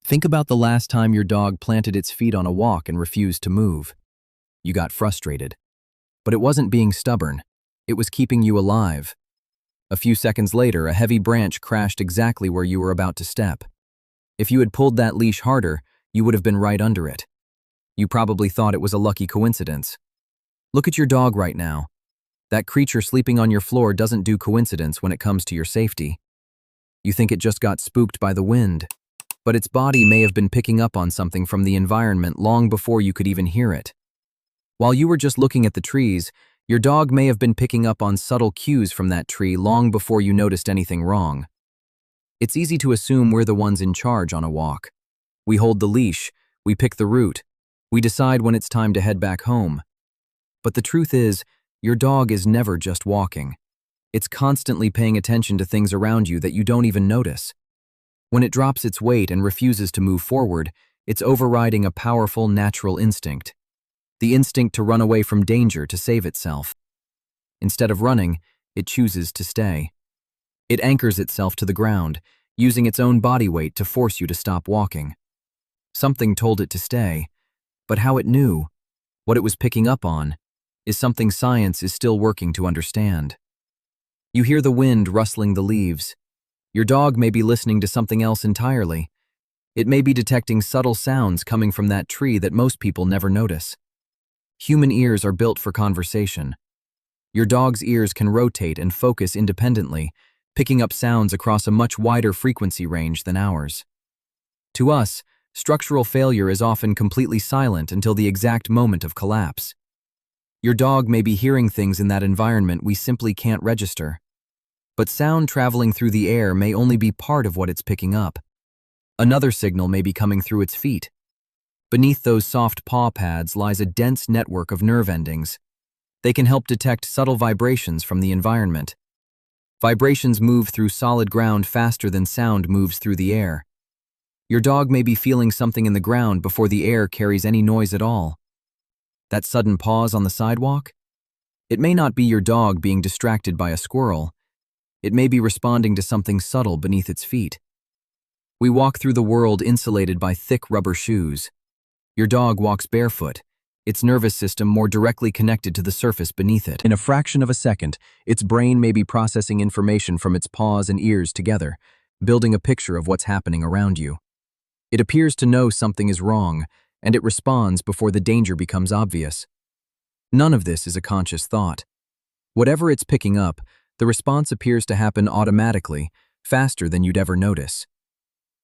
Think about the last time your dog planted its feet on a walk and refused to move. You got frustrated. But it wasn't being stubborn. It was keeping you alive. A few seconds later, a heavy branch crashed exactly where you were about to step. If you had pulled that leash harder, you would have been right under it. You probably thought it was a lucky coincidence. Look at your dog right now. That creature sleeping on your floor doesn't do coincidence when it comes to your safety. You think it just got spooked by the wind, but its body may have been picking up on something from the environment long before you could even hear it. While you were just looking at the trees, your dog may have been picking up on subtle cues from that tree long before you noticed anything wrong. It's easy to assume we're the ones in charge on a walk. We hold the leash, we pick the route, we decide when it's time to head back home. But the truth is, your dog is never just walking. It's constantly paying attention to things around you that you don't even notice. When it drops its weight and refuses to move forward, it's overriding a powerful natural instinct. The instinct to run away from danger to save itself. Instead of running, it chooses to stay. It anchors itself to the ground, using its own body weight to force you to stop walking. Something told it to stay, but how it knew, what it was picking up on, is something science is still working to understand. You hear the wind rustling the leaves. Your dog may be listening to something else entirely. It may be detecting subtle sounds coming from that tree that most people never notice. Human ears are built for conversation. Your dog's ears can rotate and focus independently, picking up sounds across a much wider frequency range than ours. To us, structural failure is often completely silent until the exact moment of collapse. Your dog may be hearing things in that environment we simply can't register. But sound traveling through the air may only be part of what it's picking up. Another signal may be coming through its feet. Beneath those soft paw pads lies a dense network of nerve endings. They can help detect subtle vibrations from the environment. Vibrations move through solid ground faster than sound moves through the air. Your dog may be feeling something in the ground before the air carries any noise at all. That sudden pause on the sidewalk? It may not be your dog being distracted by a squirrel. It may be responding to something subtle beneath its feet. We walk through the world insulated by thick rubber shoes. Your dog walks barefoot, its nervous system more directly connected to the surface beneath it. In a fraction of a second, its brain may be processing information from its paws and ears together, building a picture of what's happening around you. It appears to know something is wrong, and it responds before the danger becomes obvious. None of this is a conscious thought. Whatever it's picking up, the response appears to happen automatically, faster than you'd ever notice.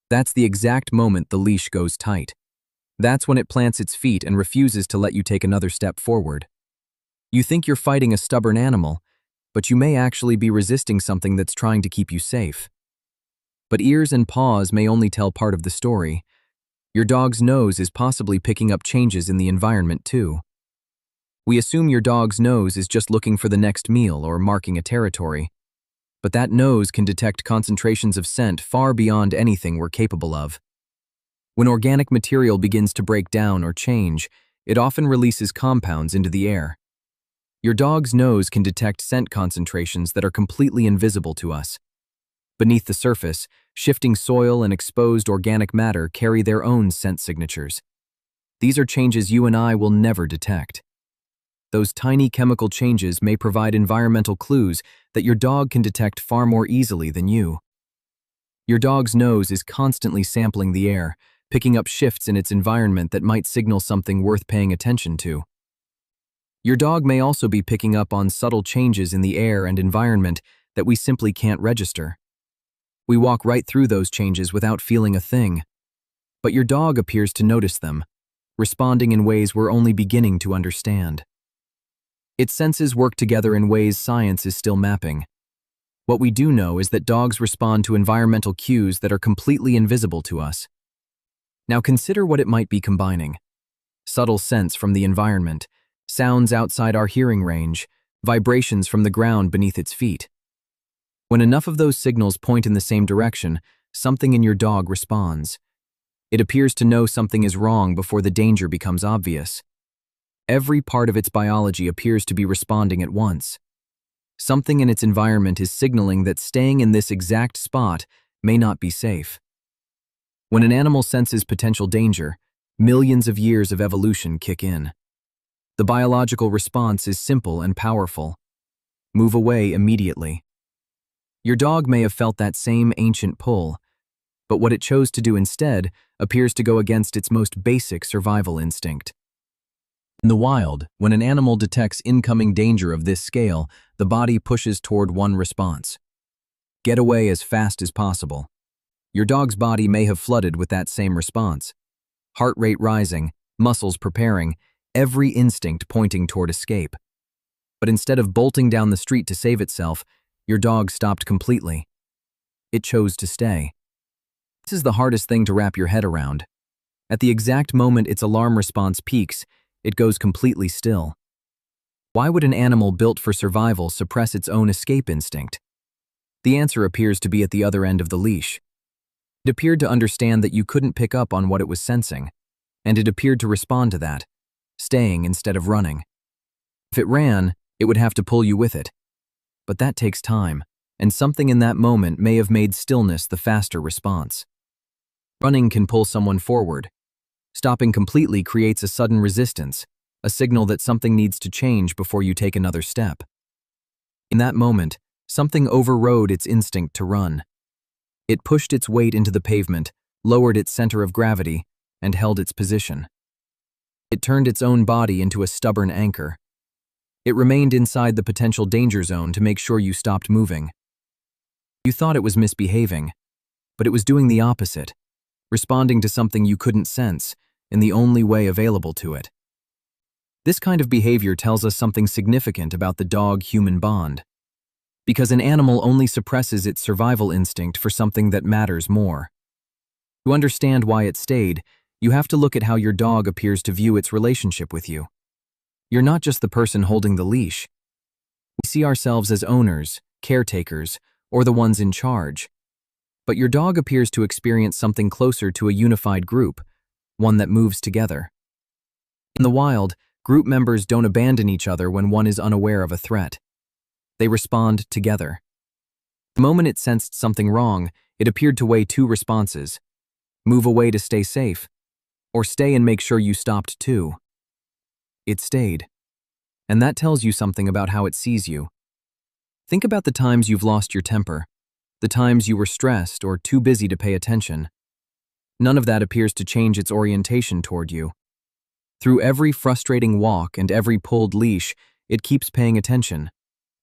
That's the exact moment the leash goes tight. That's when it plants its feet and refuses to let you take another step forward. You think you're fighting a stubborn animal, but you may actually be resisting something that's trying to keep you safe. But ears and paws may only tell part of the story. Your dog's nose is possibly picking up changes in the environment too. We assume your dog's nose is just looking for the next meal or marking a territory. But that nose can detect concentrations of scent far beyond anything we're capable of. When organic material begins to break down or change, it often releases compounds into the air. Your dog's nose can detect scent concentrations that are completely invisible to us. Beneath the surface, shifting soil and exposed organic matter carry their own scent signatures. These are changes you and I will never detect. Those tiny chemical changes may provide environmental clues that your dog can detect far more easily than you. Your dog's nose is constantly sampling the air, picking up shifts in its environment that might signal something worth paying attention to. Your dog may also be picking up on subtle changes in the air and environment that we simply can't register. We walk right through those changes without feeling a thing. But your dog appears to notice them, responding in ways we're only beginning to understand. Its senses work together in ways science is still mapping. What we do know is that dogs respond to environmental cues that are completely invisible to us. Now consider what it might be combining. Subtle scents from the environment, sounds outside our hearing range, vibrations from the ground beneath its feet. When enough of those signals point in the same direction, something in your dog responds. It appears to know something is wrong before the danger becomes obvious. Every part of its biology appears to be responding at once. Something in its environment is signaling that staying in this exact spot may not be safe. When an animal senses potential danger, millions of years of evolution kick in. The biological response is simple and powerful. Move away immediately. Your dog may have felt that same ancient pull, but what it chose to do instead appears to go against its most basic survival instinct. In the wild, when an animal detects incoming danger of this scale, the body pushes toward one response: get away as fast as possible. Your dog's body may have flooded with that same response. Heart rate rising, muscles preparing, every instinct pointing toward escape. But instead of bolting down the street to save itself, your dog stopped completely. It chose to stay. This is the hardest thing to wrap your head around. At the exact moment its alarm response peaks, it goes completely still. Why would an animal built for survival suppress its own escape instinct? The answer appears to be at the other end of the leash. It appeared to understand that you couldn't pick up on what it was sensing, and it appeared to respond to that, staying instead of running. If it ran, it would have to pull you with it. But that takes time, and something in that moment may have made stillness the faster response. Running can pull someone forward. Stopping completely creates a sudden resistance, a signal that something needs to change before you take another step. In that moment, something overrode its instinct to run. It pushed its weight into the pavement, lowered its center of gravity, and held its position. It turned its own body into a stubborn anchor. It remained inside the potential danger zone to make sure you stopped moving. You thought it was misbehaving, but it was doing the opposite, responding to something you couldn't sense in the only way available to it. This kind of behavior tells us something significant about the dog-human bond, because an animal only suppresses its survival instinct for something that matters more. To understand why it stayed, you have to look at how your dog appears to view its relationship with you. You're not just the person holding the leash. We see ourselves as owners, caretakers, or the ones in charge. But your dog appears to experience something closer to a unified group, one that moves together. In the wild, group members don't abandon each other when one is unaware of a threat. They respond together. The moment it sensed something wrong, it appeared to weigh two responses: move away to stay safe, or stay and make sure you stopped too. It stayed. And that tells you something about how it sees you. Think about the times you've lost your temper, the times you were stressed or too busy to pay attention. None of that appears to change its orientation toward you. Through every frustrating walk and every pulled leash, it keeps paying attention,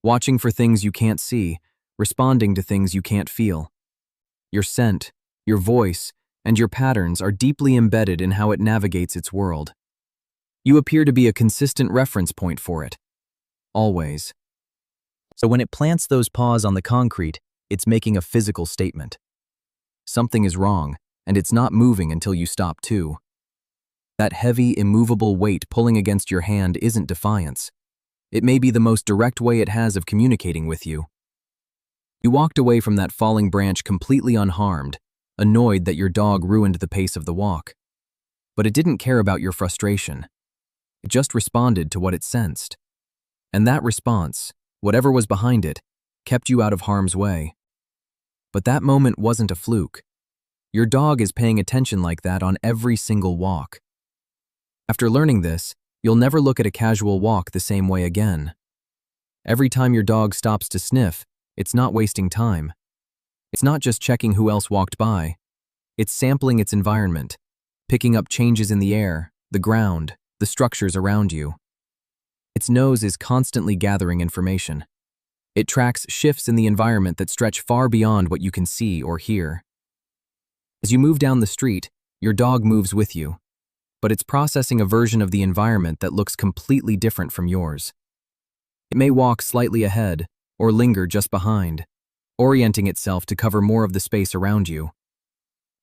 watching for things you can't see, responding to things you can't feel. Your scent, your voice, and your patterns are deeply embedded in how it navigates its world. You appear to be a consistent reference point for it. Always. So when it plants those paws on the concrete, it's making a physical statement. Something is wrong, and it's not moving until you stop too. That heavy, immovable weight pulling against your hand isn't defiance. It may be the most direct way it has of communicating with you. You walked away from that falling branch completely unharmed, annoyed that your dog ruined the pace of the walk. But it didn't care about your frustration. It just responded to what it sensed. And that response, whatever was behind it, kept you out of harm's way. But that moment wasn't a fluke. Your dog is paying attention like that on every single walk. After learning this, you'll never look at a casual walk the same way again. Every time your dog stops to sniff, it's not wasting time. It's not just checking who else walked by. It's sampling its environment, picking up changes in the air, the ground, the structures around you. Its nose is constantly gathering information. It tracks shifts in the environment that stretch far beyond what you can see or hear. As you move down the street, your dog moves with you, but it's processing a version of the environment that looks completely different from yours. It may walk slightly ahead or linger just behind, orienting itself to cover more of the space around you.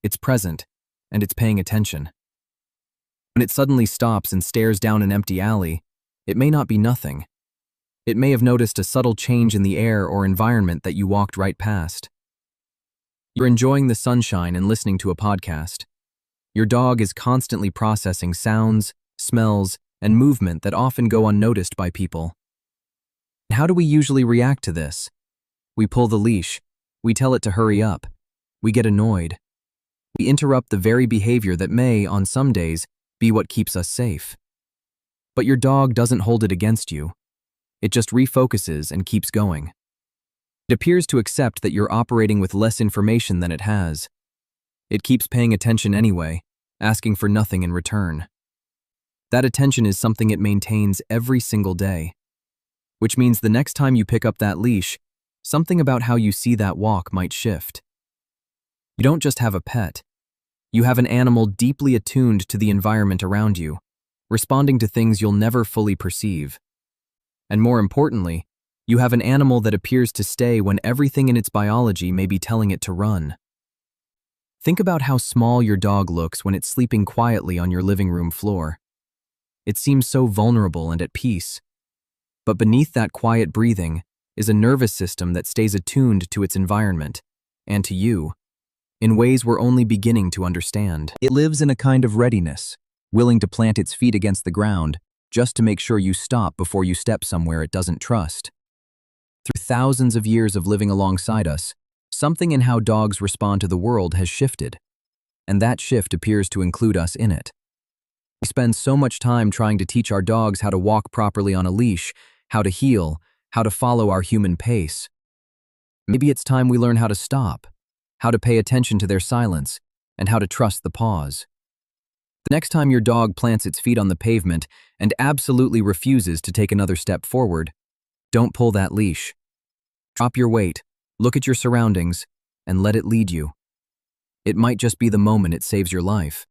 It's present, and it's paying attention. When it suddenly stops and stares down an empty alley, it may not be nothing. It may have noticed a subtle change in the air or environment that you walked right past. You're enjoying the sunshine and listening to a podcast. Your dog is constantly processing sounds, smells, and movement that often go unnoticed by people. How do we usually react to this? We pull the leash. We tell it to hurry up. We get annoyed. We interrupt the very behavior that may, on some days, be what keeps us safe. But your dog doesn't hold it against you. It just refocuses and keeps going. It appears to accept that you're operating with less information than it has. It keeps paying attention anyway, asking for nothing in return. That attention is something it maintains every single day. Which means the next time you pick up that leash, something about how you see that walk might shift. You don't just have a pet. You have an animal deeply attuned to the environment around you, responding to things you'll never fully perceive. And more importantly, you have an animal that appears to stay when everything in its biology may be telling it to run. Think about how small your dog looks when it's sleeping quietly on your living room floor. It seems so vulnerable and at peace. But beneath that quiet breathing is a nervous system that stays attuned to its environment, and to you, in ways we're only beginning to understand. It lives in a kind of readiness, willing to plant its feet against the ground just to make sure you stop before you step somewhere it doesn't trust. Through thousands of years of living alongside us, something in how dogs respond to the world has shifted, and that shift appears to include us in it. We spend so much time trying to teach our dogs how to walk properly on a leash, how to heel, how to follow our human pace. Maybe it's time we learn how to stop, how to pay attention to their silence, and how to trust the pause. The next time your dog plants its feet on the pavement and absolutely refuses to take another step forward, don't pull that leash. Drop your weight, look at your surroundings, and let it lead you. It might just be the moment it saves your life.